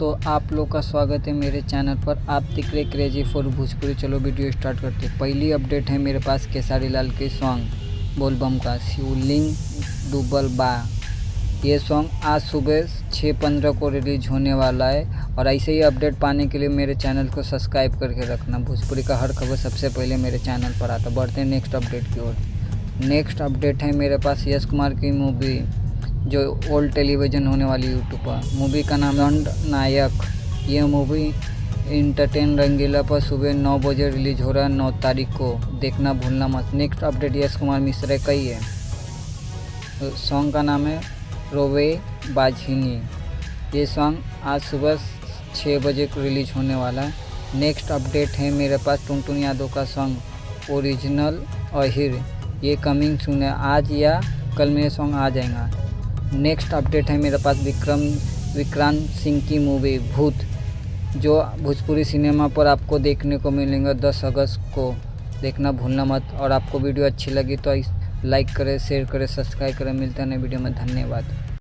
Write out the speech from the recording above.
दोस्तों, आप लोग का स्वागत है मेरे चैनल पर। आप दिख रहे क्रेजी फॉर भोजपुरी। चलो वीडियो स्टार्ट करते हैं। पहली अपडेट है मेरे पास खेसारी लाल के सॉन्ग बोलबम का शिवलिंग डूबल बा। ये सॉन्ग आज सुबह 6:15 को रिलीज होने वाला है और ऐसे ही अपडेट पाने के लिए मेरे चैनल को सब्सक्राइब करके रखना। भोजपुरी का हर खबर सबसे पहले मेरे चैनल पर आता। बढ़ते हैं नेक्स्ट अपडेट की ओर। नेक्स्ट अपडेट है मेरे पास यश कुमार की मूवी जो ओल्ड टेलीविज़न होने वाली यूट्यूब पर। मूवी का नाम दंड नायक। ये मूवी इंटरटेन रंगीला पर सुबह 9 बजे रिलीज हो रहा है 9 तारीख को। देखना भूलना मत। नेक्स्ट अपडेट यश कुमार मिश्रा का ही है। सॉन्ग का नाम है रोवे बाझिनी। ये सॉन्ग आज सुबह 6 बजे को रिलीज होने वाला है। नेक्स्ट अपडेट है मेरे पास टुनटुन यादव का सॉन्ग ओरिजिनल अहिर। ये कमिंग सून है, आज या कल में ये सॉन्ग आ जाएगा। नेक्स्ट अपडेट है मेरे पास विक्रांत सिंह की मूवी भूत, जो भोजपुरी सिनेमा पर आपको देखने को मिलेंगे 10 अगस्त को। देखना भूलना मत। और आपको वीडियो अच्छी लगी तो लाइक करें, शेयर करें, सब्सक्राइब करें। मिलते हैं नए वीडियो में। धन्यवाद।